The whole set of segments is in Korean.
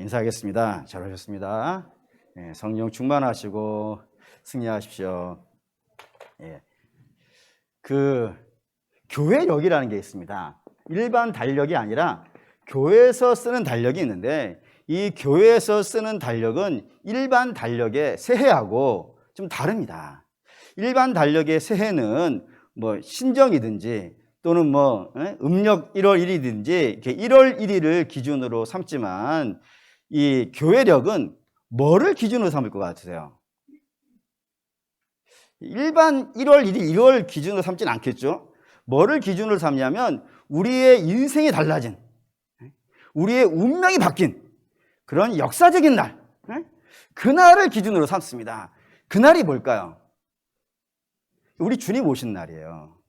인사하겠습니다. 잘 오셨습니다. 성령 충만하시고 승리하십시오. 그 교회력이라는 게 있습니다. 일반 달력이 아니라 교회에서 쓰는 달력이 있는데, 이 교회에서 쓰는 달력은 일반 달력의 새해하고 좀 다릅니다. 일반 달력의 새해는 뭐 신정이든지 또는 뭐 음력 1월 1일이든지 이렇게 1월 1일을 기준으로 삼지만, 이 교회력은 뭐를 기준으로 삼을 것 같으세요? 일반 1월 1일 1월 기준으로 삼지는 않겠죠. 뭐를 기준으로 삼냐면 우리의 인생이 달라진, 우리의 운명이 바뀐 그런 역사적인 날, 그날을 기준으로 삼습니다. 그날이 뭘까요? 우리 주님 오신 날이에요.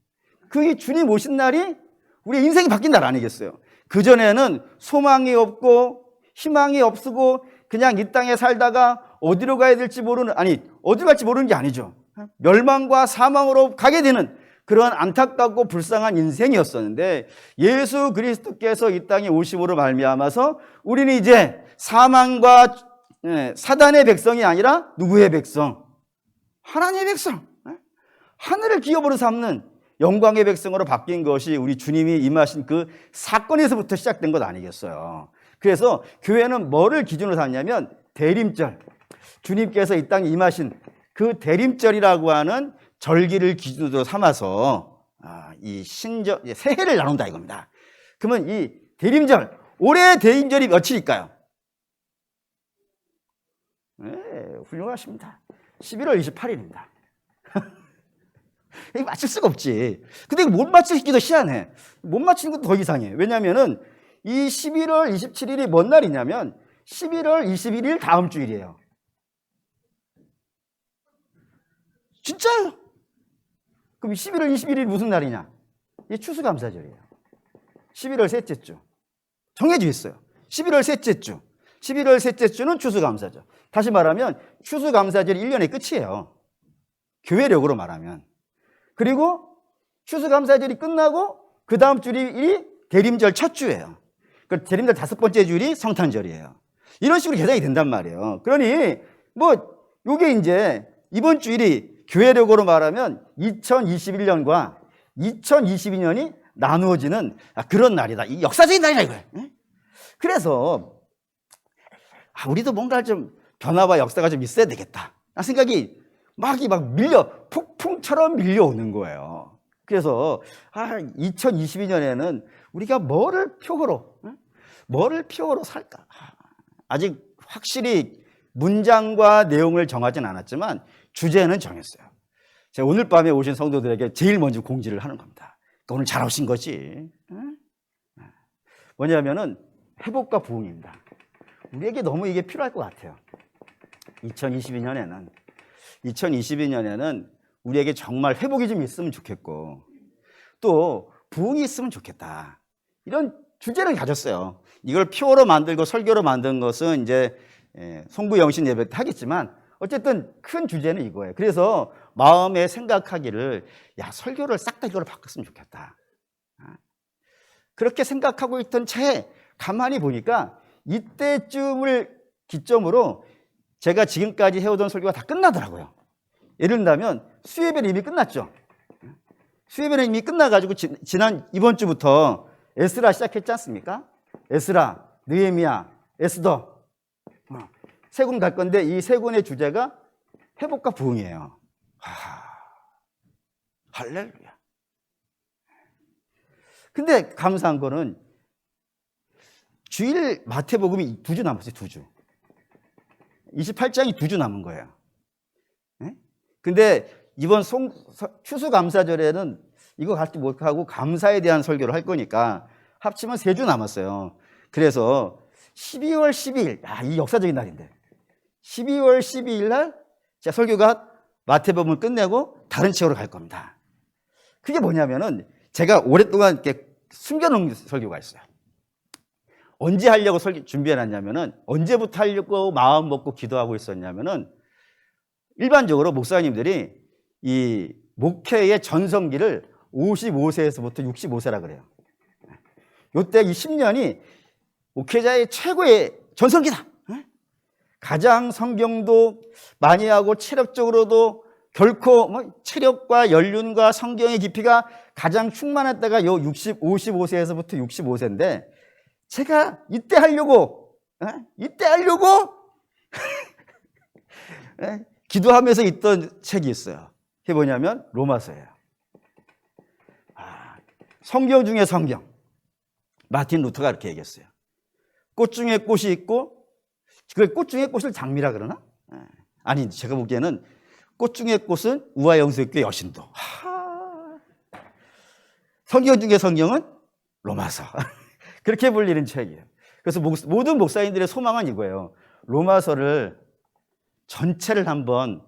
그 주님 오신 날이 우리 인생이 바뀐 날 아니겠어요? 그전에는 소망이 없고 희망이 없고 그냥 이 땅에 살다가 어디로 가야 될지 모르는, 어디로 갈지 모르는 게 아니죠. 멸망과 사망으로 가게 되는 그런 안타깝고 불쌍한 인생이었었는데, 예수 그리스도께서 이 땅에 오심으로 말미암아서 우리는 이제 사망과 사단의 백성이 아니라 누구의 백성? 하나님의 백성, 하늘을 기업으로 삼는 영광의 백성으로 바뀐 것이 우리 주님이 임하신 그 사건에서부터 시작된 것 아니겠어요? 그래서 교회는 뭐를 기준으로 삼냐면 대림절, 주님께서 이 땅에 임하신 그 대림절이라고 하는 절기를 기준으로 삼아서 이 새해를 나눈다 이겁니다. 그러면 이 대림절, 올해 대림절이 며칠일까요? 훌륭하십니다. 11월 28일입니다. 이거 맞출 수가 없지. 근데 이거 못 맞추기도 희한해. 못 맞추는 것도 더 이상해. 왜냐면은 이 11월 27일이 뭔 날이냐면 11월 21일 다음 주일이에요. 진짜요? 그럼 11월 21일이 무슨 날이냐? 이게 추수감사절이에요. 11월 셋째 주. 정해져 있어요. 11월 셋째 주. 11월 셋째 주는 추수감사절. 다시 말하면 추수감사절이 1년의 끝이에요. 교회력으로 말하면. 그리고 추수감사절이 끝나고 그 다음 주일이 대림절 첫 주예요. 그 대림절 5번째 주일이 성탄절이에요. 이런 식으로 계산이 된단 말이에요. 그러니 뭐 요게 이제 이번 주일이 교회력으로 말하면 2021년과 2022년이 나누어지는 그런 날이다. 이 역사적인 날이다 이거예요. 그래서 우리도 뭔가 좀 변화와 역사가 좀 있어야 되겠다. 생각이 막 폭풍처럼 밀려오는 거예요. 그래서 2022년에는 우리가 뭐를 표어로 살까? 아직 확실히 문장과 내용을 정하진 않았지만 주제는 정했어요. 제가 오늘 밤에 오신 성도들에게 제일 먼저 공지를 하는 겁니다. 그러니까 오늘 잘 오신 거지. 뭐냐면은 회복과 부흥입니다. 우리에게 너무 이게 필요할 것 같아요. 2022년에는 우리에게 정말 회복이 좀 있으면 좋겠고 또 부흥이 있으면 좋겠다. 이런 주제를 가졌어요. 이걸 표어로 만들고 설교로 만든 것은 이제 송부 영신 예배 때 하겠지만 어쨌든 큰 주제는 이거예요. 그래서 마음에 생각하기를 설교를 싹 다 이걸로 바꿨으면 좋겠다. 그렇게 생각하고 있던 차에 가만히 보니까 이때쯤을 기점으로 제가 지금까지 해오던 설교가 다 끝나더라고요. 예를 들면 수예배는 이미 끝났죠. 수예배는 이미 끝나가지고 이번 주부터 에스라 시작했지 않습니까? 에스라, 느헤미야, 에스더 세 권 갈 건데 이 세 권의 주제가 회복과 부흥이에요. 할렐루야. 근데 감사한 거는 주일 마태복음이 2주 남았어요. 2주. 28장이 2주 남은 거예요. 근데 이번 추수감사절에는 이거 같이 못하고 감사에 대한 설교를 할 거니까 합치면 3주 남았어요. 그래서 12월 12일, 이 역사적인 날인데 12월 12일 날 제 설교가 마태복음을 끝내고 다른 지역으로 갈 겁니다. 그게 뭐냐면은 제가 오랫동안 이렇게 숨겨놓은 설교가 있어요. 언제 하려고 준비해놨냐면은, 언제부터 하려고 마음 먹고 기도하고 있었냐면은, 일반적으로 목사님들이 이 목회의 전성기를 55세에서부터 65세라 그래요. 요때 이 10년이 목회자의 최고의 전성기다. 가장 성경도 많이 하고 체력적으로도 결코 체력과 연륜과 성경의 깊이가 가장 충만할 때가 요 55세에서부터 65세인데 제가 이때 하려고 기도하면서 읽던 책이 있어요. 그게 뭐냐면 로마서예요. 성경 중에 성경. 마틴 루터가 이렇게 얘기했어요. 꽃 중에 꽃이 있고, 그 꽃 중에 꽃을 장미라 그러나? 아니, 제가 보기에는 꽃 중에 꽃은 우화영수교회 여신도. 성경 중에 성경은 로마서. 그렇게 불리는 책이에요. 그래서 모든 목사님들의 소망은 이거예요. 로마서를 전체를 한번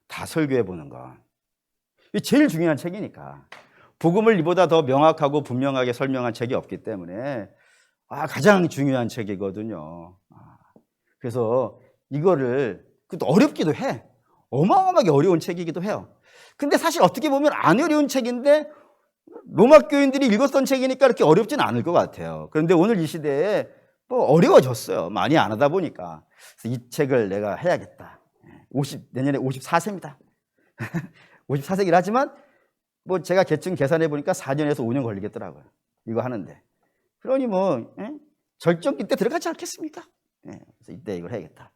다 설교해 보는 거. 이게 제일 중요한 책이니까. 복음을 이보다 더 명확하고 분명하게 설명한 책이 없기 때문에 가장 중요한 책이거든요. 그래서 이거를 또 어렵기도 해. 어마어마하게 어려운 책이기도 해요. 근데 사실 어떻게 보면 안 어려운 책인데 로마 교인들이 읽었던 책이니까 그렇게 어렵진 않을 것 같아요. 그런데 오늘 이 시대에 어려워졌어요. 많이 안 하다 보니까. 그래서 이 책을 내가 해야겠다. 내년에 54세입니다. 54세긴 하지만 제가 대충 계산해 보니까 4년에서 5년 걸리겠더라고요. 이거 하는데. 그러니 절정기 때 들어가지 않겠습니까? 그래서 이때 이걸 해야겠다.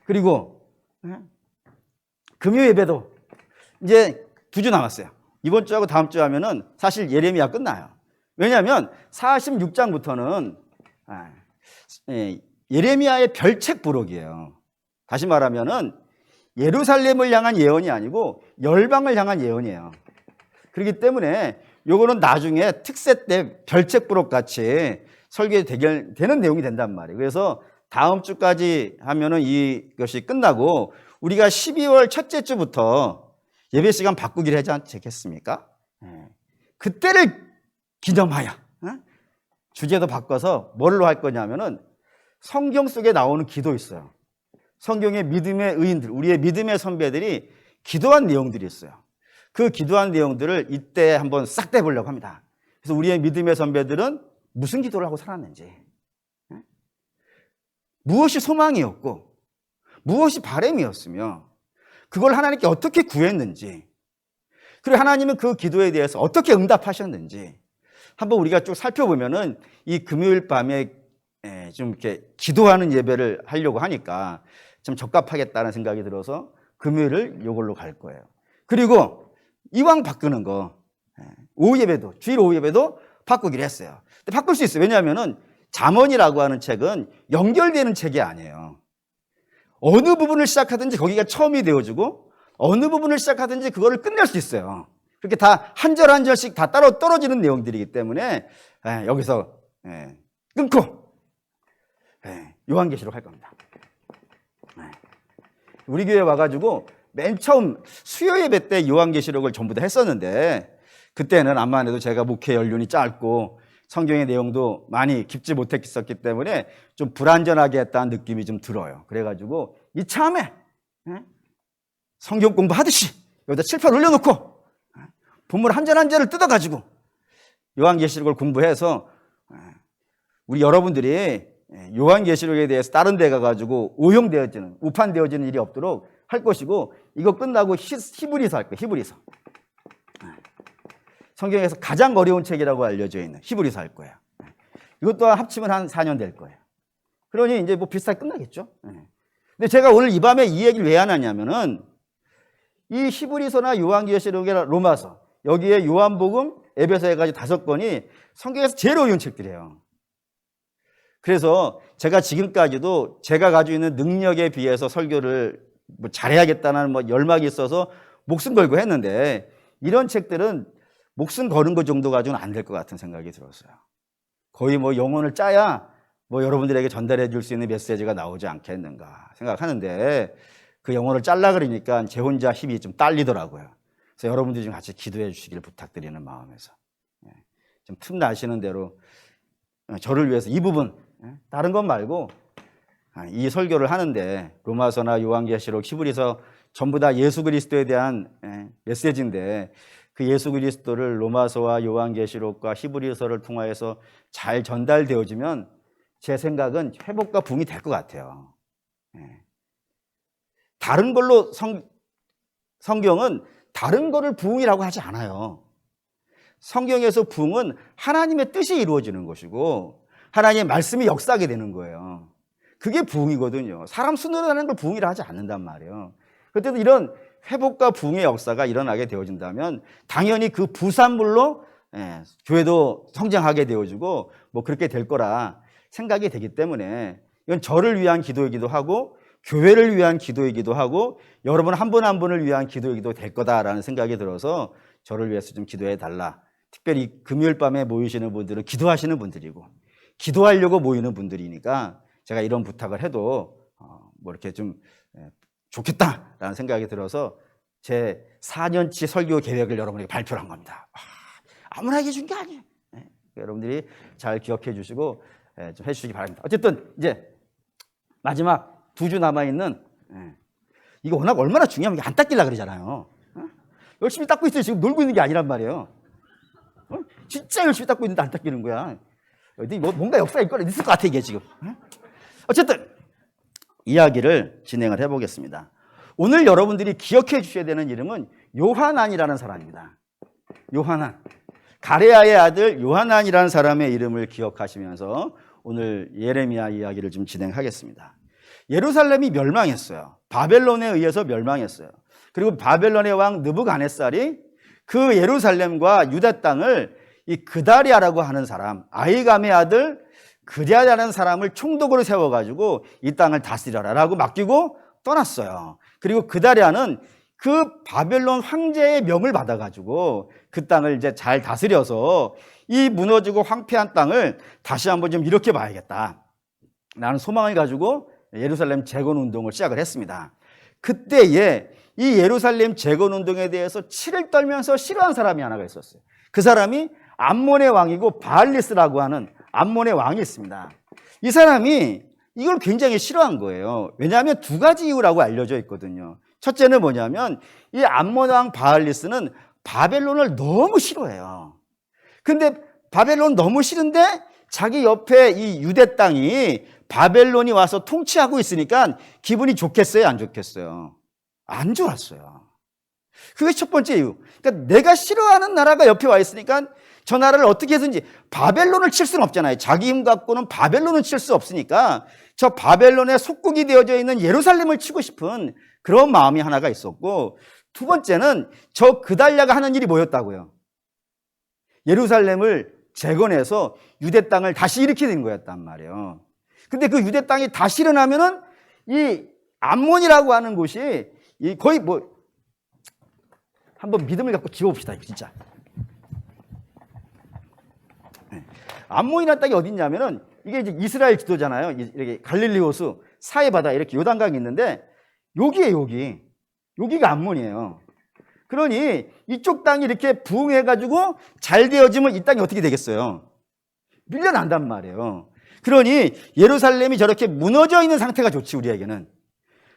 그리고 금요 예배도 이제 2주 남았어요. 이번 주하고 다음 주 하면은 사실 예레미야 끝나요. 왜냐하면 46장부터는 예레미야의 별책 부록이에요. 다시 말하면은 예루살렘을 향한 예언이 아니고 열방을 향한 예언이에요. 그렇기 때문에 요거는 나중에 특세 때 별책 부록 같이 설교에 되는 내용이 된단 말이에요. 그래서 다음 주까지 하면은 이것이 끝나고 우리가 12월 첫째 주부터 예배 시간 바꾸기로 하지 않겠습니까? 그때를 기념하여 주제도 바꿔서 뭘로 할 거냐면은 성경 속에 나오는 기도 있어요. 성경의 믿음의 의인들, 우리의 믿음의 선배들이 기도한 내용들이 있어요. 그 기도한 내용들을 이때 한번 싹 떼보려고 합니다. 그래서 우리의 믿음의 선배들은 무슨 기도를 하고 살았는지, 무엇이 소망이었고 무엇이 바람이었으며 그걸 하나님께 어떻게 구했는지, 그리고 하나님은 그 기도에 대해서 어떻게 응답하셨는지 한번 우리가 쭉 살펴보면은 이 금요일 밤에 좀 이렇게 기도하는 예배를 하려고 하니까 좀 적합하겠다는 생각이 들어서 금요일을 이걸로 갈 거예요. 그리고 이왕 바꾸는 거 오후 예배도, 주일 오후 예배도 바꾸기로 했어요. 근데 바꿀 수 있어요. 왜냐하면은 잠언이라고 하는 책은 연결되는 책이 아니에요. 어느 부분을 시작하든지 거기가 처음이 되어주고 어느 부분을 시작하든지 그거를 끝낼 수 있어요. 그렇게 다 한 절 한 절씩 다 따로 떨어지는 내용들이기 때문에 여기서 끊고 요한계시록 할 겁니다. 우리 교회 와가지고 맨 처음 수요 예배 때 요한계시록을 전부 다 했었는데 그때는 암만 해도 제가 목회 연륜이 짧고 성경의 내용도 많이 깊지 못했었기 때문에 좀 불완전하게 했다는 느낌이 좀 들어요. 그래가지고 이참에 성경 공부하듯이 여기다 칠판 올려놓고 본문 한 절 한 절을 뜯어가지고 요한계시록을 공부해서 우리 여러분들이 요한계시록에 대해서 다른 데 가가지고 오용되어지는, 우판되어지는 일이 없도록 할 것이고, 이거 끝나고 히브리서 할 거예요. 히브리서. 성경에서 가장 어려운 책이라고 알려져 있는 히브리서 할 거예요. 이것 또한 합치면 한 4년 될 거예요. 그러니 이제 비슷하게 끝나겠죠. 근데 제가 오늘 이 밤에 이 얘기를 왜 하냐면은 이 히브리서나 요한계시록이나 로마서, 여기에 요한복음, 에베소서까지 5권이 성경에서 제일 어려운 책들이에요. 그래서 제가 지금까지도 제가 가지고 있는 능력에 비해서 설교를 잘해야겠다는 열망이 있어서 목숨 걸고 했는데 이런 책들은 목숨 거는 것 정도 가지고는 안 될 것 같은 생각이 들었어요. 거의 영혼을 짜야 여러분들에게 전달해 줄 수 있는 메시지가 나오지 않겠는가 생각하는데 그 영혼을 잘라 그러니까 제 혼자 힘이 좀 딸리더라고요. 그래서 여러분들이 좀 같이 기도해 주시길 부탁드리는 마음에서 좀 틈나시는 대로 저를 위해서 이 부분, 다른 것 말고 이 설교를 하는데 로마서나 요한계시록, 히브리서 전부 다 예수 그리스도에 대한 메시지인데 그 예수 그리스도를 로마서와 요한계시록과 히브리서를 통하여서 잘 전달되어지면 제 생각은 회복과 부흥이 될 것 같아요. 다른 걸로 성경은 다른 거를 부흥이라고 하지 않아요. 성경에서 부흥은 하나님의 뜻이 이루어지는 것이고 하나님의 말씀이 역사하게 되는 거예요. 그게 부흥이거든요. 사람 손으로 하는 걸 부흥이라 하지 않는단 말이에요. 그때도 이런 회복과 부흥의 역사가 일어나게 되어진다면 당연히 그 부산물로 교회도 성장하게 되어지고 뭐 그렇게 될 거라 생각이 되기 때문에 이건 저를 위한 기도이기도 하고 교회를 위한 기도이기도 하고 여러분 한 분 한 분을 위한 기도이기도 될 거다라는 생각이 들어서 저를 위해서 좀 기도해 달라. 특별히 금요일 밤에 모이시는 분들은 기도하시는 분들이고 기도하려고 모이는 분들이니까 제가 이런 부탁을 해도 뭐 이렇게 좀 좋겠다라는 생각이 들어서 제 4년치 설교 계획을 여러분에게 발표를 한 겁니다. 아무나 얘기해 준 게 아니에요. 여러분들이 잘 기억해 주시고 좀 해주시기 바랍니다. 어쨌든 이제 마지막 2주 남아있는 이거 워낙 얼마나 중요한 게 안 닦이려고 그러잖아요. 열심히 닦고 있어요. 지금 놀고 있는 게 아니란 말이에요. 진짜 열심히 닦고 있는데 안 닦이는 거야. 뭔가 역사가 있을 것 같아 이게 지금. 어쨌든 이야기를 진행을 해보겠습니다. 오늘 여러분들이 기억해 주셔야 되는 이름은 요하난이라는 사람입니다. 요하난. 가레아의 아들 요하난이라는 사람의 이름을 기억하시면서 오늘 예레미야 이야기를 좀 진행하겠습니다. 예루살렘이 멸망했어요. 바벨론에 의해서 멸망했어요. 그리고 바벨론의 왕 느부갓네살이 그 예루살렘과 유다 땅을 이 그다리아라고 하는 사람, 아히감의 아들 그다리아라는 사람을 총독으로 세워가지고 이 땅을 다스리라라고 맡기고 떠났어요. 그리고 그다리아는 그 바벨론 황제의 명을 받아가지고 그 땅을 이제 잘 다스려서 이 무너지고 황폐한 땅을 다시 한번 좀 이렇게 봐야겠다 라는 소망을 가지고 예루살렘 재건 운동을 시작을 했습니다. 그때에 이 예루살렘 재건 운동에 대해서 치를 떨면서 싫어한 사람이 하나가 있었어요. 그 사람이 암몬의 왕이고 바알리스라고 하는 암몬의 왕이 있습니다. 이 사람이 이걸 굉장히 싫어한 거예요. 왜냐하면 2가지 이유라고 알려져 있거든요. 첫째는 뭐냐면 이 암몬 왕 바알리스는 바벨론을 너무 싫어해요. 근데 바벨론 너무 싫은데 자기 옆에 이 유대 땅이 바벨론이 와서 통치하고 있으니까 기분이 좋겠어요? 안 좋겠어요? 안 좋았어요. 그게 첫 번째 이유. 그러니까 내가 싫어하는 나라가 옆에 와 있으니까 저 나라를 어떻게 해서든지 바벨론을 칠 수는 없잖아요. 자기 힘 갖고는 바벨론을 칠 수 없으니까 저 바벨론의 속국이 되어져 있는 예루살렘을 치고 싶은 그런 마음이 하나가 있었고, 2번째는 저 그달랴가 하는 일이 뭐였다고요? 예루살렘을 재건해서 유대 땅을 다시 일으키는 거였단 말이에요. 근데 그 유대 땅이 다시 일어나면은 이 암몬이라고 하는 곳이 거의 뭐 한번 믿음을 갖고 지워봅시다, 진짜. 암몬이라는 땅이 어디 있냐면은 이게 이제 이스라엘 지도잖아요. 이렇게 갈릴리 호수 사해 바다 이렇게 요단강이 있는데 여기에요, 여기가 암몬이에요. 그러니 이쪽 땅이 이렇게 부흥해가지고 잘 되어지면 이 땅이 어떻게 되겠어요? 밀려난단 말이에요. 그러니 예루살렘이 저렇게 무너져 있는 상태가 좋지, 우리에게는.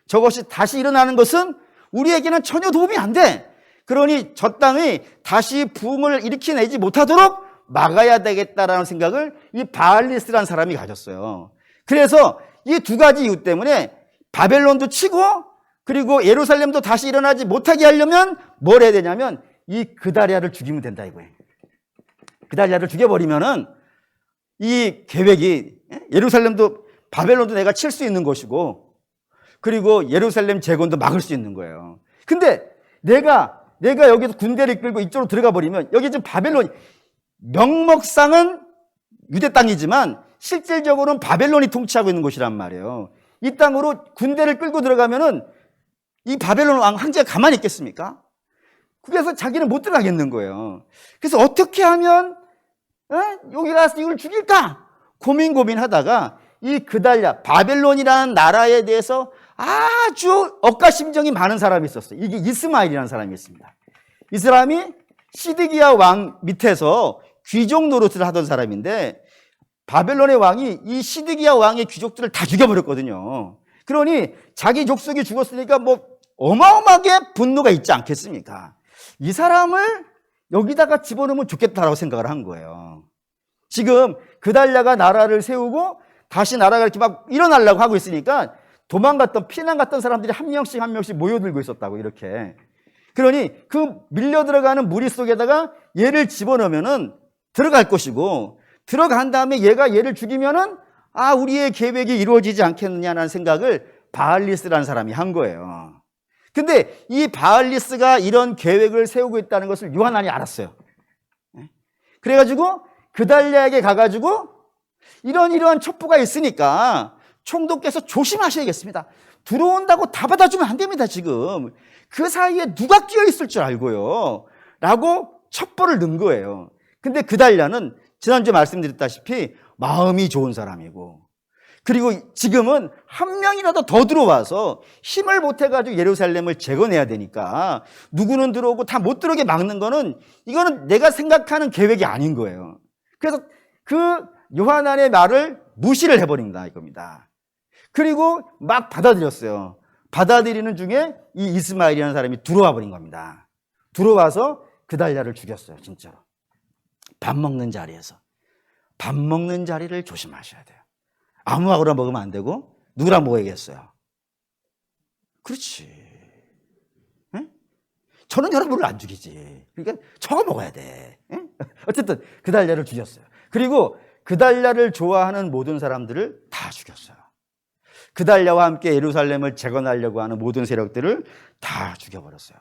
저것이 다시 일어나는 것은 우리에게는 전혀 도움이 안 돼. 그러니 저 땅이 다시 부흥을 일으켜내지 못하도록 막아야 되겠다라는 생각을 이 바알리스라는 사람이 가졌어요. 그래서 이 2가지 이유 때문에 바벨론도 치고 그리고 예루살렘도 다시 일어나지 못하게 하려면 뭘 해야 되냐면 이 그다리아를 죽이면 된다 이거예요. 그다리아를 죽여버리면은 이 계획이 예루살렘도 바벨론도 내가 칠 수 있는 것이고 그리고 예루살렘 재건도 막을 수 있는 거예요. 근데 내가 여기서 군대를 끌고 이쪽으로 들어가 버리면 여기 지금 바벨론 명목상은 유대 땅이지만 실질적으로는 바벨론이 통치하고 있는 곳이란 말이에요. 이 땅으로 군대를 끌고 들어가면은 이 바벨론 왕 황제가 가만히 있겠습니까? 그래서 자기는 못 들어가겠는 거예요. 그래서 어떻게 하면 여기 가서 이걸 죽일까? 고민하다가 이 그달랴 바벨론이라는 나라에 대해서 아주 억가심정이 많은 사람이 있었어요. 이게 이스마엘이라는 사람이 있습니다. 이 사람이 시드기야 왕 밑에서 귀족 노릇을 하던 사람인데 바벨론의 왕이 이 시드기야 왕의 귀족들을 다 죽여버렸거든요. 그러니 자기 족속이 죽었으니까 뭐 어마어마하게 분노가 있지 않겠습니까? 이 사람을 여기다가 집어넣으면 좋겠다라고 생각을 한 거예요. 지금 그달랴가 나라를 세우고 다시 나라가 이렇게 막 일어나려고 하고 있으니까 도망갔던, 피난 갔던 사람들이 한 명씩 한 명씩 모여들고 있었다고, 이렇게. 그러니 그 밀려 들어가는 무리 속에다가 얘를 집어넣으면은 들어갈 것이고, 들어간 다음에 얘가 얘를 죽이면은 우리의 계획이 이루어지지 않겠느냐는 생각을 바알리스라는 사람이 한 거예요. 근데 이 바알리스가 이런 계획을 세우고 있다는 것을 요하난이 알았어요. 그래가지고 그달랴에게 가가지고 이러한 첩보가 있으니까 총독께서 조심하셔야겠습니다. 들어온다고 다 받아주면 안 됩니다, 지금. 그 사이에 누가 끼어 있을 줄 알고요. 라고 첩보를 넣은 거예요. 근데 그달랴는 지난주에 말씀드렸다시피 마음이 좋은 사람이고, 그리고 지금은 한 명이라도 더 들어와서 힘을 보태가지고 예루살렘을 재건해야 되니까 누구는 들어오고 다 못 들어오게 막는 거는, 이거는 내가 생각하는 계획이 아닌 거예요. 그래서 그 요하난의 말을 무시를 해버린다 이겁니다. 그리고 막 받아들였어요. 받아들이는 중에 이 이스마엘이라는 사람이 들어와 버린 겁니다. 들어와서 그달랴를 죽였어요, 진짜로. 밥 먹는 자리에서. 밥 먹는 자리를 조심하셔야 돼요. 아무하고나 먹으면 안 되고, 누구랑 먹어야겠어요? 그렇지. 에? 저는 여러분을 안 죽이지. 그러니까 저거 먹어야 돼. 에? 어쨌든 그달랴를 죽였어요. 그리고 그달랴를 좋아하는 모든 사람들을 다 죽였어요. 그달랴와 함께 예루살렘을 재건하려고 하는 모든 세력들을 다 죽여버렸어요.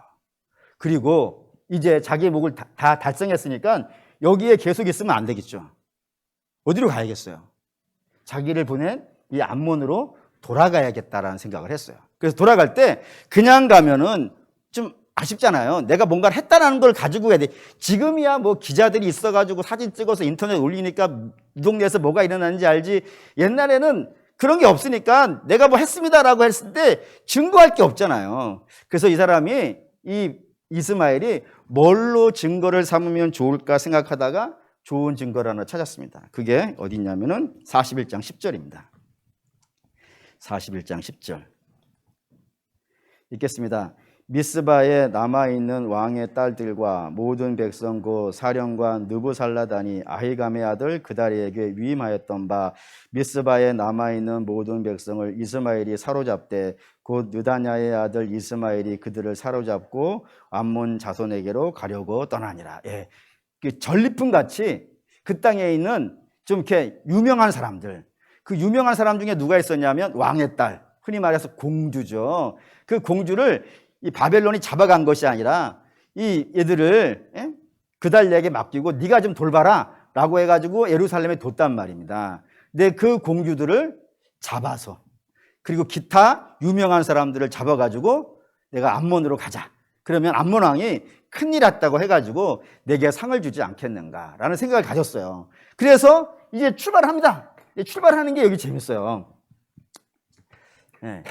그리고 이제 자기의 목을 다 달성했으니까 여기에 계속 있으면 안 되겠죠. 어디로 가야겠어요? 자기를 보낸 이 암몬으로 돌아가야겠다라는 생각을 했어요. 그래서 돌아갈 때 그냥 가면은 좀 아쉽잖아요. 내가 뭔가를 했다는 걸 가지고 가야 돼. 지금이야 뭐 기자들이 있어가지고 사진 찍어서 인터넷에 올리니까 이 동네에서 뭐가 일어나는지 알지. 옛날에는 그런 게 없으니까 내가 뭐 했습니다라고 했을 때 증거할 게 없잖아요. 그래서 이 사람이, 이 이스마엘이 뭘로 증거를 삼으면 좋을까 생각하다가 좋은 증거를 하나 찾았습니다. 그게 어디 있냐면은 41장 10절입니다. 41장 10절. 읽겠습니다. 미스바에 남아있는 왕의 딸들과 모든 백성 곧 사령관 느부살라단이 아히감의 아들 그달랴에게 위임하였던 바, 미스바에 남아있는 모든 백성을 이스마엘이 사로잡되 곧 느다냐의 아들 이스마엘이 그들을 사로잡고 암몬 자손에게로 가려고 떠나니라. 예. 전리품 같이 그 땅에 있는 좀 이렇게 유명한 사람들, 그 유명한 사람 중에 누가 있었냐면 왕의 딸, 흔히 말해서 공주죠. 그 공주를 이 바벨론이 잡아간 것이 아니라 이 얘들을 그달랴에게 맡기고 네가 좀 돌봐라 라고 해가지고 예루살렘에 뒀단 말입니다. 근데 그 공주들을 잡아서, 그리고 기타 유명한 사람들을 잡아가지고 내가 암몬으로 가자. 그러면 암몬 왕이 큰일 났다고 해가지고 내게 상을 주지 않겠는가라는 생각을 가졌어요. 그래서 이제 출발합니다. 출발하는 게 여기 재밌어요. 네.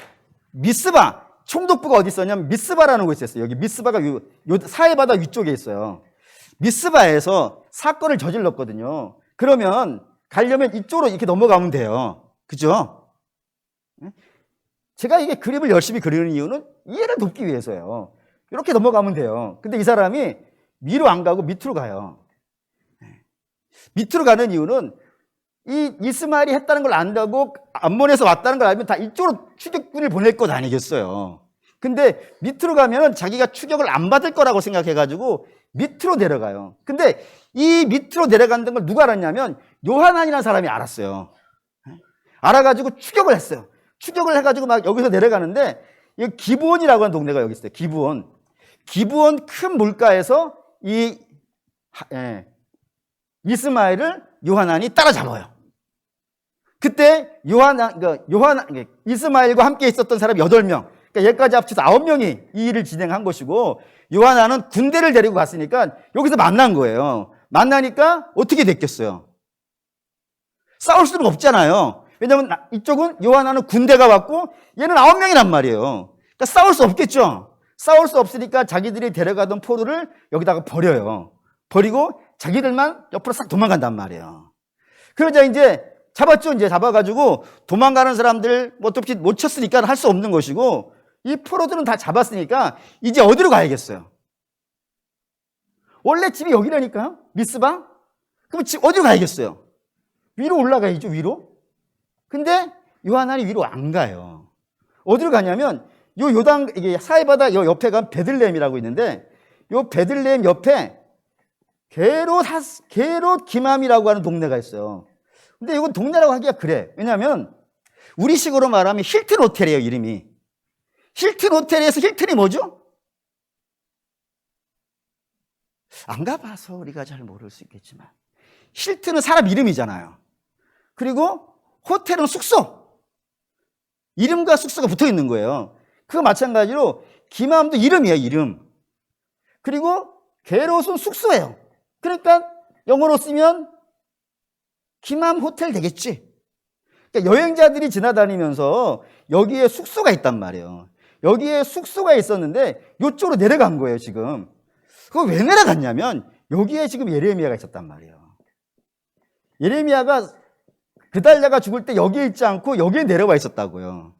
미스바, 총독부가 어디 있었냐면 미스바라는 곳이 있어요. 여기 미스바가 요 사해바다 위쪽에 있어요. 미스바에서 사건을 저질렀거든요. 그러면 가려면 이쪽으로 이렇게 넘어가면 돼요. 그죠? 제가 이게 그림을 열심히 그리는 이유는 이해를 돕기 위해서예요. 이렇게 넘어가면 돼요. 근데 이 사람이 위로 안 가고 밑으로 가요. 밑으로 가는 이유는 이 이스마엘이 했다는 걸 안다고, 암몬에서 왔다는 걸 알면 다 이쪽으로 추격군을 보낼 것 아니겠어요. 근데 밑으로 가면은 자기가 추격을 안 받을 거라고 생각해가지고 밑으로 내려가요. 근데 이 밑으로 내려간다는 걸 누가 알았냐면 요하난이라는 사람이 알았어요. 알아가지고 추격을 했어요. 추격을 해가지고 막 여기서 내려가는데, 여기 기브온이라고 하는 동네가 여기 있어요. 기브온. 기브온 큰 물가에서 이 이스마엘을 요하난이 따라잡아요. 그때 이스마엘과 함께 있었던 사람이 8명, 그러니까 여기까지 합쳐서 9명이 이 일을 진행한 것이고, 요하난은 군대를 데리고 갔으니까 여기서 만난 거예요. 만나니까 어떻게 됐겠어요? 싸울 수는 없잖아요. 왜냐하면 이쪽은 요하난은 군대가 왔고 얘는 9명이란 말이에요. 그러니까 싸울 수 없겠죠. 싸울 수 없으니까 자기들이 데려가던 포로를 여기다가 버려요. 버리고 자기들만 옆으로 싹 도망간단 말이에요. 그러자 이제 잡았죠. 이제 잡아가지고 도망가는 사람들 어떻게 못 쳤으니까 할 수 없는 것이고, 이 포로들은 다 잡았으니까 이제 어디로 가야겠어요? 원래 집이 여기라니까요. 미스바? 그럼 집 어디로 가야겠어요? 위로 올라가야죠. 위로. 근데 요하나니 위로 안 가요. 어디로 가냐면 요 요단 이게 사해바다 요 옆에 가 베들레헴이라고 있는데 요 베들레헴 옆에 게롯 기맘이라고 하는 동네가 있어요. 근데 이건 동네라고 하기가 그래. 왜냐하면 우리식으로 말하면 힐튼 호텔이에요, 이름이. 힐튼 호텔에서 힐튼이 뭐죠? 안 가봐서 우리가 잘 모를 수 있겠지만 힐튼은 사람 이름이잖아요. 그리고 호텔은 숙소. 이름과 숙소가 붙어 있는 거예요. 그거 마찬가지로 기맘도 이름이에요, 이름. 그리고 게롯은 숙소예요. 그러니까 영어로 쓰면 기맘 호텔 되겠지. 그러니까 여행자들이 지나다니면서 여기에 숙소가 있단 말이에요. 여기에 숙소가 있었는데 이쪽으로 내려간 거예요, 지금. 그거 왜 내려갔냐면 여기에 지금 예레미야가 있었단 말이에요. 예레미야가 그달랴가 죽을 때 여기에 있지 않고 여기에 내려와 있었다고요.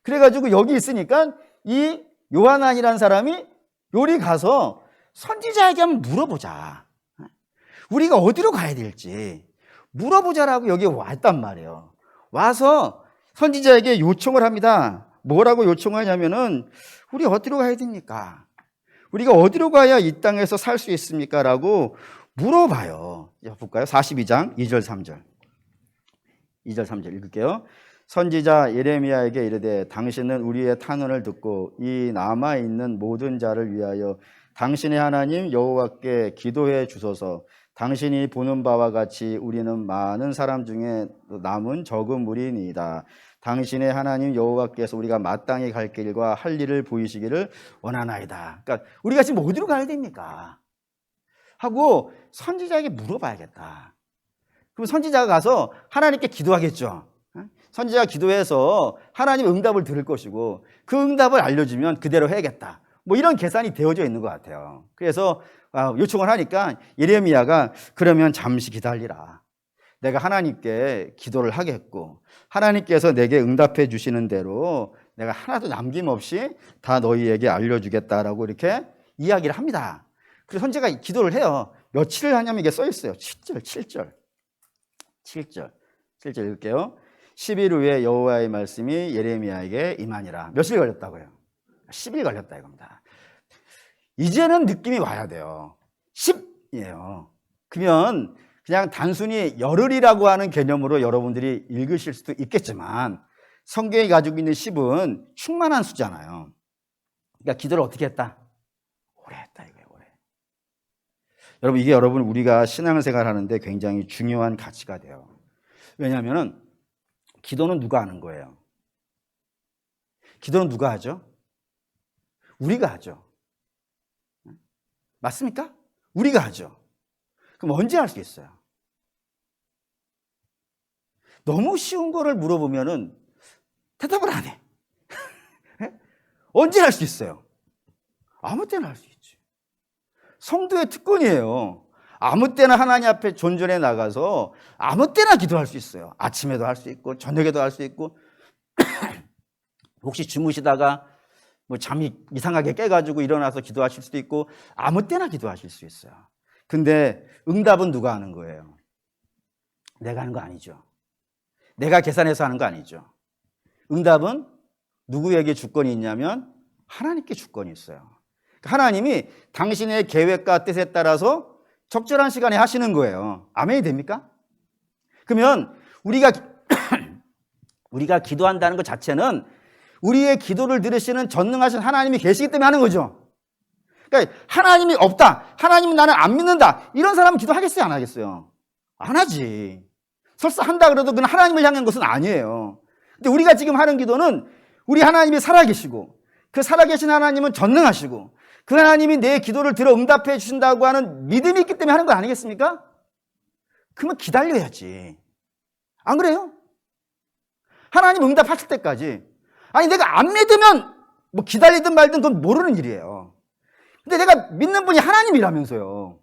그래가지고 여기 있으니까 이 요하난이라는 사람이 요리 가서 선지자에게 한번 물어보자. 우리가 어디로 가야 될지 물어보자라고 여기에 왔단 말이에요. 와서 선지자에게 요청을 합니다. 뭐라고 요청하냐면은 우리 어디로 가야 됩니까? 우리가 어디로 가야 이 땅에서 살 수 있습니까? 라고 물어봐요. 볼까요? 42장 2절 3절. 2절 3절 읽을게요. 선지자 예레미야에게 이르되 당신은 우리의 탄원을 듣고 이 남아있는 모든 자를 위하여 당신의 하나님 여호와께 기도해 주소서. 당신이 보는 바와 같이 우리는 많은 사람 중에 남은 적은 무리이다. 당신의 하나님 여호와께서 우리가 마땅히 갈 길과 할 일을 보이시기를 원하나이다. 그러니까 우리가 지금 어디로 가야 됩니까? 하고 선지자에게 물어봐야겠다. 그럼 선지자가 가서 하나님께 기도하겠죠. 선지자가 기도해서 하나님 응답을 들을 것이고 그 응답을 알려주면 그대로 해야겠다. 뭐 이런 계산이 되어져 있는 것 같아요. 그래서 요청을 하니까 예레미야가 그러면 잠시 기다리라. 내가 하나님께 기도를 하겠고 하나님께서 내게 응답해 주시는 대로 내가 하나도 남김없이 다 너희에게 알려주겠다라고 이렇게 이야기를 합니다. 그래서 선지자가 기도를 해요. 며칠을 하냐면 이게 써 있어요. 7절 읽을게요. 10일 후에 여호와의 말씀이 예레미야에게 임하니라. 며칠 걸렸다고요? 10일 걸렸다 이겁니다. 이제는 느낌이 와야 돼요. 10이에요. 그러면 그냥 단순히 열흘이라고 하는 개념으로 여러분들이 읽으실 수도 있겠지만 성경이 가지고 있는 10은 충만한 수잖아요. 그러니까 기도를 어떻게 했다? 오래 했다 이거예요. 오래. 여러분 이게 우리가 신앙생활 하는데 굉장히 중요한 가치가 돼요. 왜냐하면 기도는 누가 하는 거예요? 기도는 누가 하죠? 우리가 하죠. 맞습니까? 우리가 하죠. 그럼 언제 할 수 있어요? 너무 쉬운 거를 물어보면은 대답을 안 해. 언제 할 수 있어요? 아무 때나 할 수 있지. 성도의 특권이에요. 아무 때나 하나님 앞에 존전해 나가서 아무 때나 기도할 수 있어요. 아침에도 할 수 있고 저녁에도 할 수 있고 혹시 주무시다가 뭐 잠이 이상하게 깨가지고 일어나서 기도하실 수도 있고 아무 때나 기도하실 수 있어요. 근데 응답은 누가 하는 거예요? 내가 하는 거 아니죠. 내가 계산해서 하는 거 아니죠. 응답은 누구에게 주권이 있냐면 하나님께 주권이 있어요. 하나님이 당신의 계획과 뜻에 따라서 적절한 시간에 하시는 거예요. 아멘이 됩니까? 그러면 우리가 기도한다는 것 자체는 우리의 기도를 들으시는 전능하신 하나님이 계시기 때문에 하는 거죠. 그러니까 하나님이 없다, 하나님은 나는 안 믿는다, 이런 사람은 기도하겠어요, 안 하겠어요? 안 하지. 설사 한다 그래도 그건 하나님을 향한 것은 아니에요. 근데 우리가 지금 하는 기도는 우리 하나님이 살아계시고 그 살아계신 하나님은 전능하시고 그 하나님이 내 기도를 들어 응답해 주신다고 하는 믿음이 있기 때문에 하는 거 아니겠습니까? 그러면 기다려야지. 안 그래요? 하나님 응답하실 때까지. 아니 내가 안 믿으면 뭐 기다리든 말든 그건 모르는 일이에요. 근데 내가 믿는 분이 하나님이라면서요.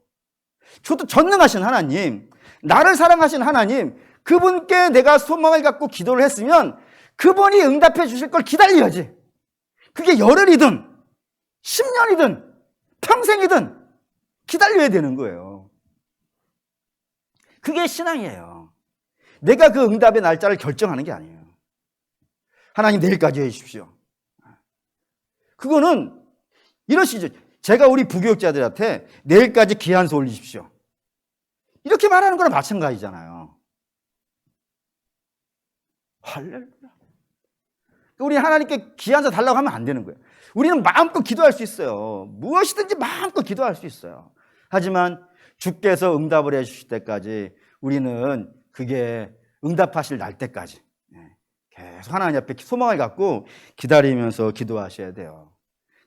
저도 전능하신 하나님, 나를 사랑하신 하나님, 그분께 내가 소망을 갖고 기도를 했으면 그분이 응답해 주실 걸 기다려야지. 그게 열흘이든 10년이든 평생이든 기다려야 되는 거예요. 그게 신앙이에요. 내가 그 응답의 날짜를 결정하는 게 아니에요. 하나님 내일까지 해주십시오. 그거는 이러시죠. 제가 우리 부교육자들한테 내일까지 기한서 올리십시오. 이렇게 말하는 거랑 마찬가지잖아요. 할렐루야. 우리 하나님께 기한서 달라고 하면 안 되는 거예요. 우리는 마음껏 기도할 수 있어요. 무엇이든지 마음껏 기도할 수 있어요. 하지만 주께서 응답을 해주실 때까지 우리는 그게 응답하실 날 때까지 계속 하나님 앞에 소망을 갖고 기다리면서 기도하셔야 돼요.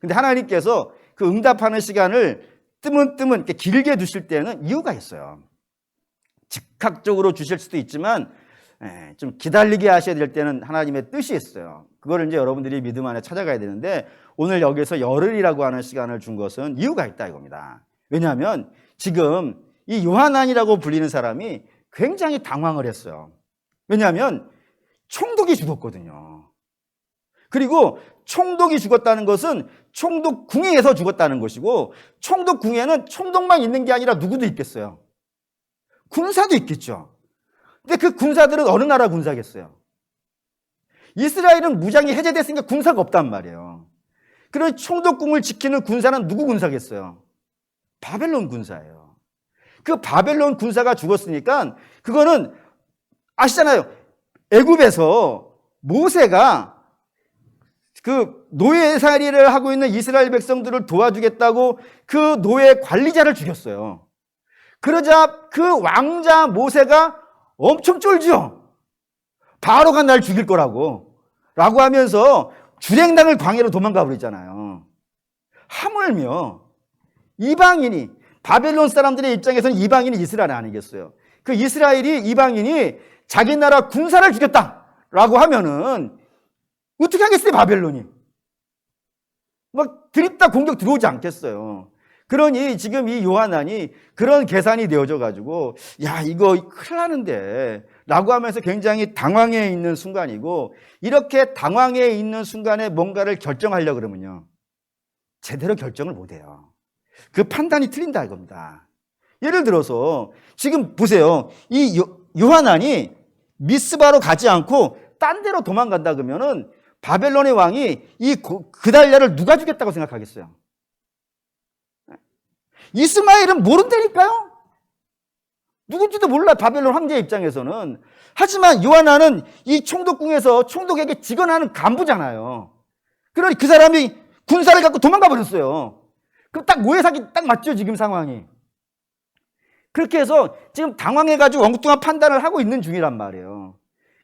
근데 하나님께서 그 응답하는 시간을 뜨문뜨문 이렇게 길게 두실 때는 이유가 있어요. 즉각적으로 주실 수도 있지만 좀 기다리게 하셔야 될 때는 하나님의 뜻이 있어요. 그거를 이제 여러분들이 믿음 안에 찾아가야 되는데 오늘 여기서 열흘이라고 하는 시간을 준 것은 이유가 있다 이겁니다. 왜냐하면 지금 이 요하난이라고 불리는 사람이 굉장히 당황을 했어요. 왜냐하면 총독이 죽었거든요. 그리고 총독이 죽었다는 것은 총독궁에서 죽었다는 것이고, 총독궁에는 총독만 있는 게 아니라 누구도 있겠어요. 군사도 있겠죠. 근데 그 군사들은 어느 나라 군사겠어요? 이스라엘은 무장이 해제됐으니까 군사가 없단 말이에요. 그런 총독궁을 지키는 군사는 누구 군사겠어요? 바벨론 군사예요. 그 바벨론 군사가 죽었으니까 그거는 아시잖아요. 애굽에서 모세가 그 노예살이를 하고 있는 이스라엘 백성들을 도와주겠다고 그 노예 관리자를 죽였어요. 그러자 그 왕자 모세가 엄청 쫄죠. 바로가 날 죽일 거라고 하면서 주랭당을 광야로 도망가 버리잖아요. 하물며 이방인이, 바벨론 사람들의 입장에서는 이방인이 이스라엘 아니겠어요. 그 이스라엘이, 이방인이 자기 나라 군사를 죽였다라고 하면은 어떻게 하겠어요, 바벨론이? 막 드립다 공격 들어오지 않겠어요. 그러니 지금 이 요하난이 그런 계산이 되어져 가지고 야, 이거 큰일 나는데 라고 하면서 굉장히 당황해 있는 순간이고, 이렇게 당황해 있는 순간에 뭔가를 결정하려고 그러면요, 제대로 결정을 못 해요. 그 판단이 틀린다 이겁니다. 예를 들어서 지금 보세요. 이 요하난이 미스바로 가지 않고 딴 데로 도망간다 그러면은 바벨론의 왕이 이 그달랴를 누가 죽였다고 생각하겠어요? 이스마엘은 모른다니까요. 누군지도 몰라, 바벨론 황제 입장에서는. 하지만 요하난은 이 총독궁에서 총독에게 직언하는 간부잖아요. 그러니 그 사람이 군사를 갖고 도망가 버렸어요. 그럼 딱 모해사기 딱 맞죠, 지금 상황이. 그렇게 해서 지금 당황해가지고 엉뚱한 판단을 하고 있는 중이란 말이에요.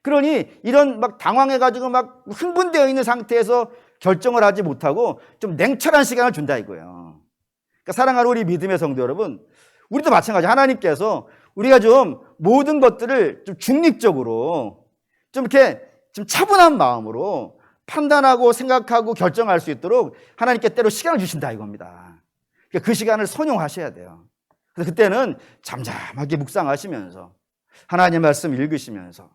그러니 이런 막 당황해가지고 막 흥분되어 있는 상태에서 결정을 하지 못하고 좀 냉철한 시간을 준다 이거예요. 그러니까 사랑하는 우리 믿음의 성도 여러분, 우리도 마찬가지. 하나님께서 우리가 좀 모든 것들을 좀 중립적으로 좀 이렇게 좀 차분한 마음으로 판단하고 생각하고 결정할 수 있도록 하나님께 때로 시간을 주신다 이겁니다. 그러니까 그 시간을 선용하셔야 돼요. 그래서 그때는 잠잠하게 묵상하시면서 하나님의 말씀 읽으시면서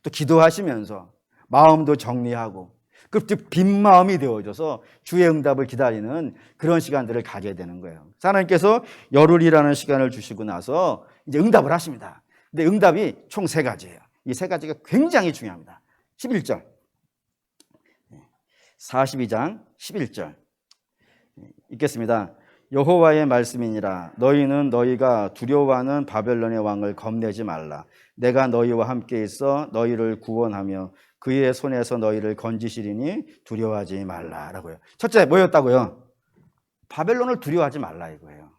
또 기도하시면서 마음도 정리하고 그 빈 마음이 되어져서 주의 응답을 기다리는 그런 시간들을 가져야 되는 거예요. 하나님께서 열흘이라는 시간을 주시고 나서 이제 응답을 하십니다. 근데 응답이 총 3가지예요. 이 3가지가 굉장히 중요합니다. 11절, 42장 11절 읽겠습니다. 여호와의 말씀이니라. 너희는 너희가 두려워하는 바벨론의 왕을 겁내지 말라. 내가 너희와 함께 있어 너희를 구원하며 그의 손에서 너희를 건지시리니 두려워하지 말라라고요. 첫째 뭐였다고요? 바벨론을 두려워하지 말라 이거예요.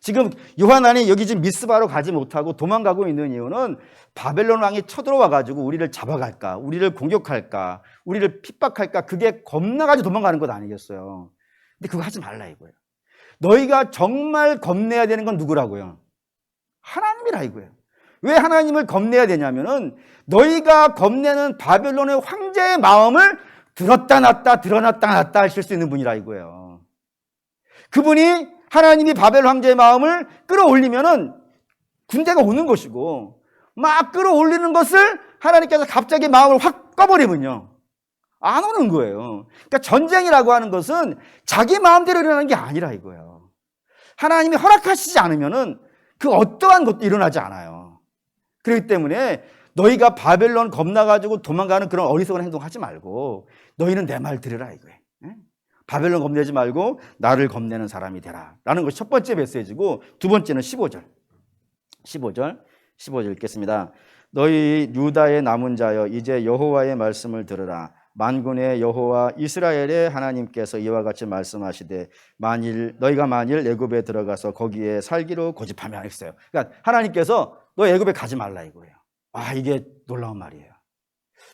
지금 요하난이 여기 지금 미스바로 가지 못하고 도망가고 있는 이유는 바벨론 왕이 쳐들어와 가지고 우리를 잡아갈까, 우리를 공격할까, 우리를 핍박할까, 그게 겁나가지고 도망가는 것 아니겠어요. 근데 그거 하지 말라 이거예요. 너희가 정말 겁내야 되는 건 누구라고요? 하나님이라 이거예요. 왜 하나님을 겁내야 되냐면은 너희가 겁내는 바벨론의 황제의 마음을 들었다 놨다 들어놨다 놨다 하실 수 있는 분이라 이거예요. 그분이, 하나님이 바벨론 황제의 마음을 끌어올리면은 군대가 오는 것이고, 막 끌어올리는 것을 하나님께서 갑자기 마음을 확 꺼버리면요, 안 오는 거예요. 그러니까 전쟁이라고 하는 것은 자기 마음대로 일어나는 게 아니라 이거예요. 하나님이 허락하시지 않으면은 그 어떠한 것도 일어나지 않아요. 그렇기 때문에 너희가 바벨론 겁나가지고 도망가는 그런 어리석은 행동하지 말고 너희는 내 말 들으라 이거예요. 바벨론 겁내지 말고 나를 겁내는 사람이 되라 라는 것이 첫 번째 메시지고, 두 번째는 15절 읽겠습니다. 너희 유다의 남은 자여 이제 여호와의 말씀을 들으라. 만군의 여호와 이스라엘의 하나님께서 이와 같이 말씀하시되 너희가 만일 애굽에 들어가서 거기에 살기로 고집하면 했어요. 그러니까 하나님께서 너 애굽에 가지 말라 이거예요. 이게 놀라운 말이에요.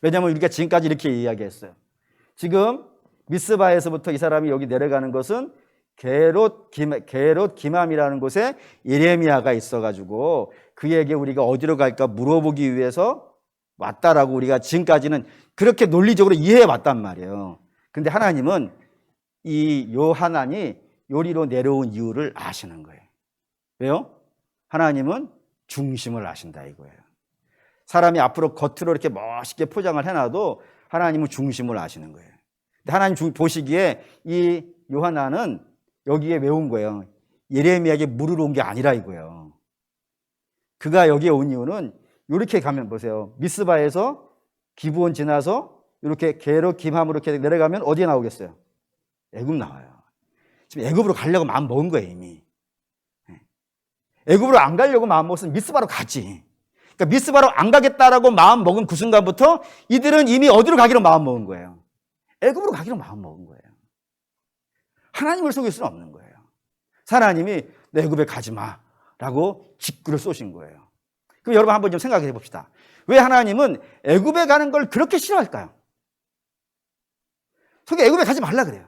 왜냐하면 우리가 지금까지 이렇게 이야기했어요. 지금 미스바에서부터 이 사람이 여기 내려가는 것은 게롯 기맘이라는 곳에 예레미야가 있어가지고 그에게 우리가 어디로 갈까 물어보기 위해서 왔다라고 우리가 지금까지는 그렇게 논리적으로 이해해 왔단 말이에요. 근데 하나님은 이 요하난이 요리로 내려온 이유를 아시는 거예요. 왜요? 하나님은 중심을 아신다 이거예요. 사람이 앞으로 겉으로 이렇게 멋있게 포장을 해놔도 하나님은 중심을 아시는 거예요. 근데 하나님 보시기에 이 요하난은 여기에 왜 온 거예요? 예레미야에게 물으러 온 게 아니라 이거예요. 그가 여기에 온 이유는 이렇게 가면 보세요. 미스바에서 기브온 지나서 이렇게 게롯 기맘으로 이렇게 내려가면 어디에 나오겠어요? 애굽 나와요. 지금 애굽으로 가려고 마음 먹은 거예요 이미. 애굽으로 안 가려고 마음 먹었으면 미스바로 가지. 그러니까 미스바로 안 가겠다라고 마음 먹은 그 순간부터 이들은 이미 어디로 가기로 마음 먹은 거예요? 애굽으로 가기로 마음 먹은 거예요. 하나님을 속일 수는 없는 거예요. 하나님이 너 애굽에 가지 마라고 직구를 쏘신 거예요. 그럼 여러분 한번 좀 생각해 봅시다. 왜 하나님은 애굽에 가는 걸 그렇게 싫어할까요? 속에 애굽에 가지 말라 그래요.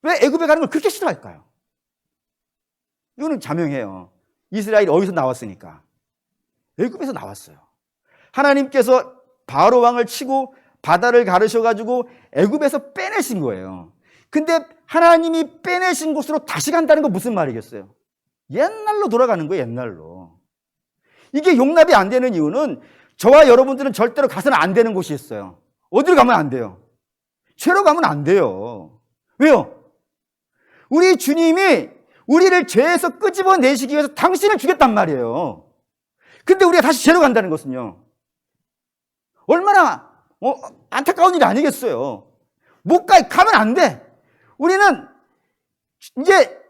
왜 애굽에 가는 걸 그렇게 싫어할까요? 이거는 자명해요. 이스라엘이 어디서 나왔으니까? 애굽에서 나왔어요. 하나님께서 바로 왕을 치고 바다를 가르셔가지고 애굽에서 빼내신 거예요. 근데 하나님이 빼내신 곳으로 다시 간다는 건 무슨 말이겠어요? 옛날로 돌아가는 거예요, 옛날로. 이게 용납이 안 되는 이유는 저와 여러분들은 절대로 가서는 안 되는 곳이 있어요. 어디로 가면 안 돼요? 죄로 가면 안 돼요. 왜요? 우리 주님이 우리를 죄에서 끄집어내시기 위해서 당신을 죽였단 말이에요. 근데 우리가 다시 죄로 간다는 것은요, 얼마나 안타까운 일이 아니겠어요. 가면 안 돼. 우리는 이제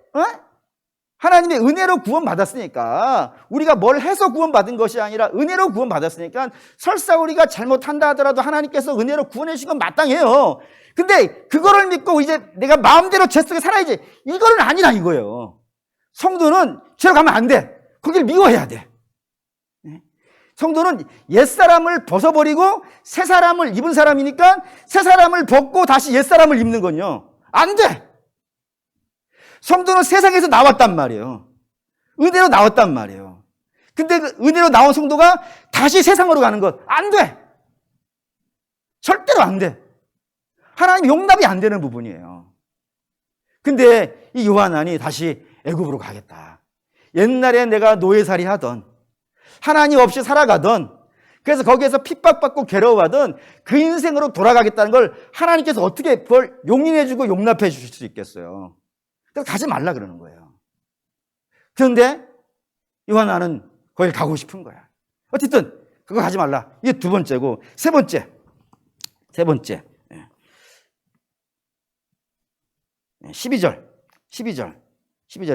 하나님의 은혜로 구원받았으니까, 우리가 뭘 해서 구원받은 것이 아니라 은혜로 구원받았으니까, 설사 우리가 잘못한다 하더라도 하나님께서 은혜로 구원해 주신 건 마땅해요. 근데 그거를 믿고 이제 내가 마음대로 죄 속에 살아야지, 이거는 아니라 이거예요. 성도는 죄로 가면 안 돼. 거기를 미워해야 돼. 성도는 옛사람을 벗어버리고 새 사람을 입은 사람이니까 새 사람을 벗고 다시 옛사람을 입는 건요, 안 돼. 성도는 세상에서 나왔단 말이에요. 은혜로 나왔단 말이에요. 근데 그 은혜로 나온 성도가 다시 세상으로 가는 것, 안 돼. 절대로 안 돼. 하나님 용납이 안 되는 부분이에요. 근데 이 요한안이 다시 애굽으로 가겠다. 옛날에 내가 노예살이 하던, 하나님 없이 살아가던, 그래서 거기에서 핍박받고 괴로워하던 그 인생으로 돌아가겠다는 걸 하나님께서 어떻게 그걸 용인해주고 용납해 주실 수 있겠어요? 그래서 가지 말라 그러는 거예요. 그런데 요한나는 거길 가고 싶은 거야. 어쨌든 그거 가지 말라. 이게 두 번째고, 세 번째 12절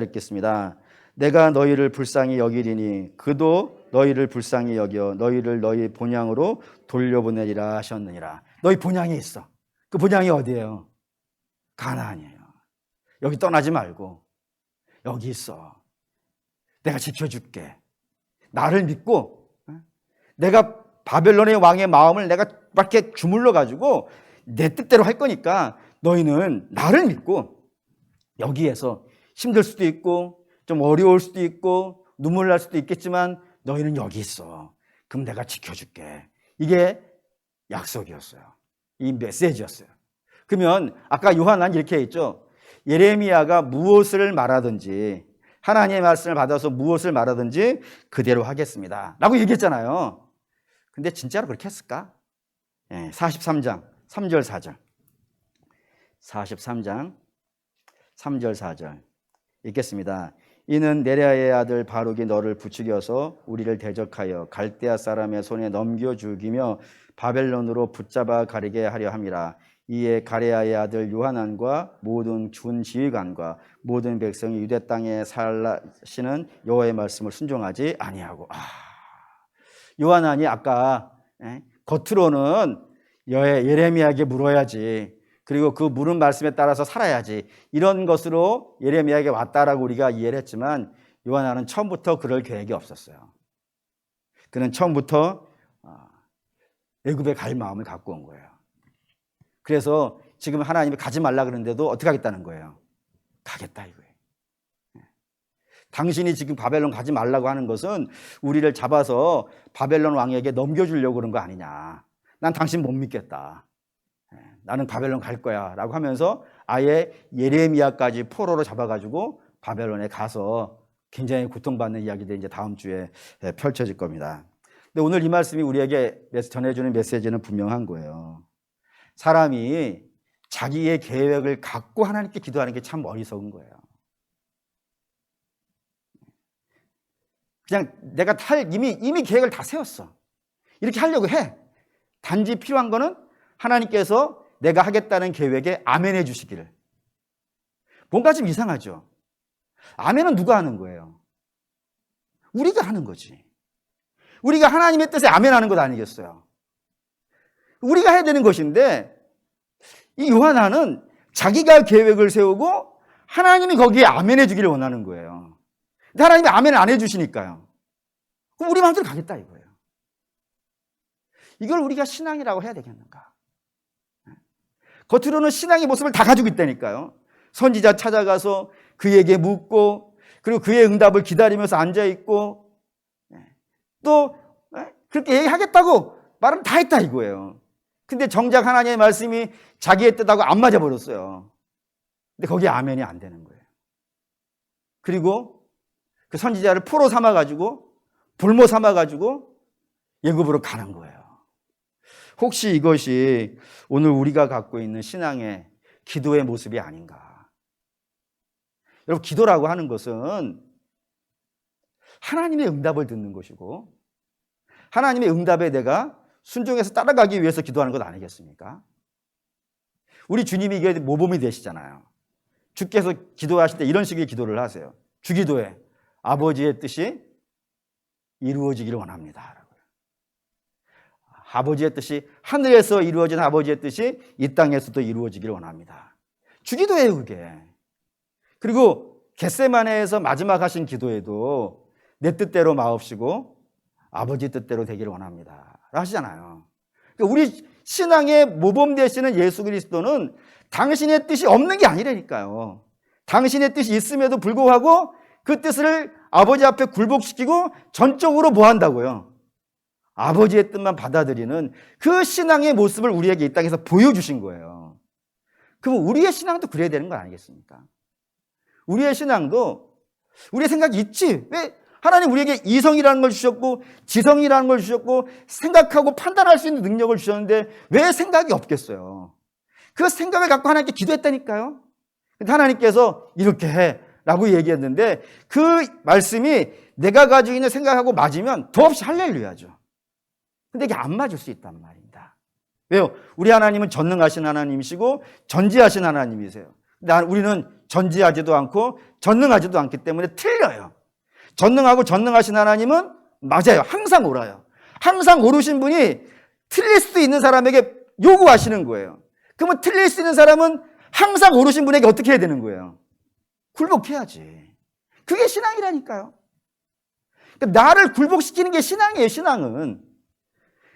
읽겠습니다. 내가 너희를 불쌍히 여기리니 그도 너희를 불쌍히 여겨 너희를 너희 본향으로 돌려보내리라 하셨느니라. 너희 본향이 있어. 그 본향이 어디예요? 가나안이에요. 여기 떠나지 말고 여기 있어. 내가 지켜줄게. 나를 믿고, 내가 바벨론의 왕의 마음을 내가 막 이렇게 주물러 가지고 내 뜻대로 할 거니까 너희는 나를 믿고, 여기에서 힘들 수도 있고 좀 어려울 수도 있고 눈물 날 수도 있겠지만 너희는 여기 있어. 그럼 내가 지켜줄게. 이게 약속이었어요. 이 메시지였어요. 그러면 아까 요한은 이렇게 했죠. 예레미야가 무엇을 말하든지, 하나님의 말씀을 받아서 무엇을 말하든지 그대로 하겠습니다 라고 얘기했잖아요. 근데 진짜로 그렇게 했을까? 43장 3절 4절 43장 3절 4절 읽겠습니다. 이는 네랴의 아들 바룩이 너를 부추겨서 우리를 대적하여 갈대아 사람의 손에 넘겨 죽이며 바벨론으로 붙잡아 가리게 하려 함이라. 이에 가레아의 아들 요하난과 모든 준 지휘관과 모든 백성이 유대 땅에 살라시는 여호와의 말씀을 순종하지 아니하고. 요하난이 아까 겉으로는 예레미야에게 물어야지, 그리고 그 물은 말씀에 따라서 살아야지, 이런 것으로 예레미야에게 왔다라고 우리가 이해를 했지만, 요하난은 처음부터 그럴 계획이 없었어요. 그는 처음부터 애굽에 갈 마음을 갖고 온 거예요. 그래서 지금 하나님이 가지 말라 그러는데도 어떻게 하겠다는 거예요? 가겠다 이거예요. 당신이 지금 바벨론 가지 말라고 하는 것은 우리를 잡아서 바벨론 왕에게 넘겨주려고 그런 거 아니냐. 난 당신 못 믿겠다. 나는 바벨론 갈 거야 라고 하면서 아예 예레미야까지 포로로 잡아가지고 바벨론에 가서 굉장히 고통받는 이야기들이 이제 다음 주에 펼쳐질 겁니다. 근데 오늘 이 말씀이 우리에게 전해주는 메시지는 분명한 거예요. 사람이 자기의 계획을 갖고 하나님께 기도하는 게 참 어리석은 거예요. 그냥 내가 이미 계획을 다 세웠어. 이렇게 하려고 해. 단지 필요한 거는 하나님께서 내가 하겠다는 계획에 아멘해 주시기를. 뭔가 좀 이상하죠? 아멘은 누가 하는 거예요? 우리가 하는 거지. 우리가 하나님의 뜻에 아멘하는 것 아니겠어요? 우리가 해야 되는 것인데, 이 요하나는 자기가 계획을 세우고 하나님이 거기에 아멘해 주기를 원하는 거예요. 근데 하나님이 아멘을 안 해주시니까요. 그럼 우리 마음대로 가겠다 이거예요. 이걸 우리가 신앙이라고 해야 되겠는가? 겉으로는 신앙의 모습을 다 가지고 있다니까요. 선지자 찾아가서 그에게 묻고, 그리고 그의 응답을 기다리면서 앉아있고, 또 그렇게 얘기하겠다고 말은 다 했다 이거예요. 근데 정작 하나님의 말씀이 자기의 뜻하고 안 맞아버렸어요. 근데 거기에 아멘이 안 되는 거예요. 그리고 그 선지자를 포로 삼아가지고, 불모 삼아가지고 애굽으로 가는 거예요. 혹시 이것이 오늘 우리가 갖고 있는 신앙의 기도의 모습이 아닌가? 여러분, 기도라고 하는 것은 하나님의 응답을 듣는 것이고, 하나님의 응답에 내가 순종해서 따라가기 위해서 기도하는 것 아니겠습니까? 우리 주님이 이게 모범이 되시잖아요. 주께서 기도하실 때 이런 식의 기도를 하세요. 주기도에 아버지의 뜻이 이루어지기를 원합니다. 아버지의 뜻이, 하늘에서 이루어진 아버지의 뜻이 이 땅에서도 이루어지기를 원합니다. 주기도예요, 그게. 그리고 겟세마네에서 마지막 하신 기도에도 내 뜻대로 마옵시고 아버지 뜻대로 되기를 원합니다 하시잖아요. 그러니까 우리 신앙의 모범 되시는 예수 그리스도는 당신의 뜻이 없는 게 아니라니까요. 당신의 뜻이 있음에도 불구하고 그 뜻을 아버지 앞에 굴복시키고 전적으로 뭐 한다고요? 아버지의 뜻만 받아들이는 그 신앙의 모습을 우리에게 이 땅에서 보여주신 거예요. 그럼 우리의 신앙도 그래야 되는 거 아니겠습니까? 우리의 신앙도 우리의 생각이 있지. 왜 하나님 우리에게 이성이라는 걸 주셨고 지성이라는 걸 주셨고 생각하고 판단할 수 있는 능력을 주셨는데 왜 생각이 없겠어요? 그 생각을 갖고 하나님께 기도했다니까요. 근데 하나님께서 이렇게 해 라고 얘기했는데 그 말씀이 내가 가지고 있는 생각하고 맞으면 더없이 할렐루야죠. 근데 이게 안 맞을 수 있단 말입니다. 왜요? 우리 하나님은 전능하신 하나님이시고 전지하신 하나님이세요. 근데 우리는 전지하지도 않고 전능하지도 않기 때문에 틀려요. 전능하고 전능하신 하나님은 맞아요. 항상 옳아요. 항상 옳으신 분이 틀릴 수도 있는 사람에게 요구하시는 거예요. 그러면 틀릴 수 있는 사람은 항상 옳으신 분에게 어떻게 해야 되는 거예요? 굴복해야지. 그게 신앙이라니까요. 그러니까 나를 굴복시키는 게 신앙이에요, 신앙은.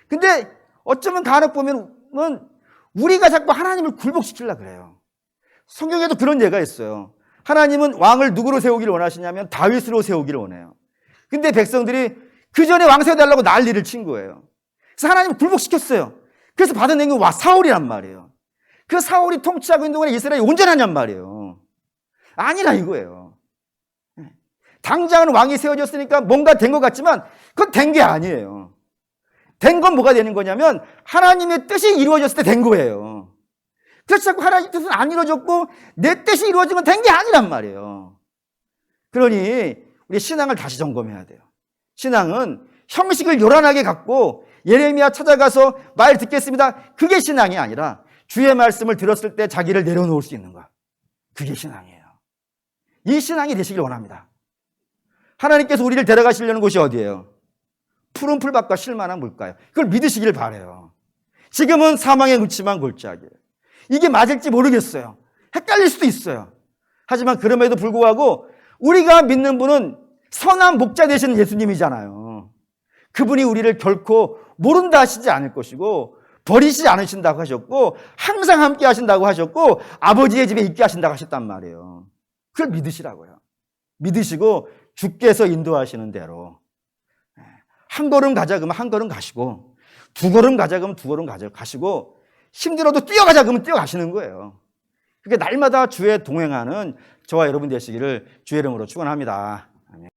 근데 어쩌면 간혹 보면 우리가 자꾸 하나님을 굴복시키려고 그래요. 성경에도 그런 예가 있어요. 하나님은 왕을 누구로 세우기를 원하시냐면 다윗으로 세우기를 원해요. 근데 백성들이 그 전에 왕 세워달라고 난리를 친 거예요. 그래서 하나님을 굴복시켰어요. 그래서 받은 행위 사울이란 말이에요. 그 사울이 통치하고 있는 동안에 이스라엘이 온전하냔 말이에요. 아니라 이거예요. 당장은 왕이 세워졌으니까 뭔가 된 것 같지만 그건 된 게 아니에요. 된 건 뭐가 되는 거냐면 하나님의 뜻이 이루어졌을 때 된 거예요. 그래서 자꾸 하나님 뜻은 안 이루어졌고 내 뜻이 이루어진 건 된 게 아니란 말이에요. 그러니 우리 신앙을 다시 점검해야 돼요. 신앙은 형식을 요란하게 갖고 예레미야 찾아가서 말 듣겠습니다. 그게 신앙이 아니라 주의 말씀을 들었을 때 자기를 내려놓을 수 있는 것. 그게 신앙이에요. 이 신앙이 되시길 원합니다. 하나님께서 우리를 데려가시려는 곳이 어디예요? 푸른 풀밭과 실만한 물가요. 그걸 믿으시길 바라요. 지금은 사망의 그치만 골짜기예요. 이게 맞을지 모르겠어요. 헷갈릴 수도 있어요. 하지만 그럼에도 불구하고 우리가 믿는 분은 선한 목자 되시는 예수님이잖아요. 그분이 우리를 결코 모른다 하시지 않을 것이고 버리시지 않으신다고 하셨고 항상 함께 하신다고 하셨고 아버지의 집에 있게 하신다고 하셨단 말이에요. 그걸 믿으시라고요. 믿으시고 주께서 인도하시는 대로 한 걸음 가자 그러면 한 걸음 가시고 두 걸음 가자 그러면 두 걸음 가시고 힘들어도 뛰어가자 그러면 뛰어가시는 거예요. 그게 날마다 주의 동행하는 저와 여러분 되시기를 주의 이름으로 축원합니다. 아멘.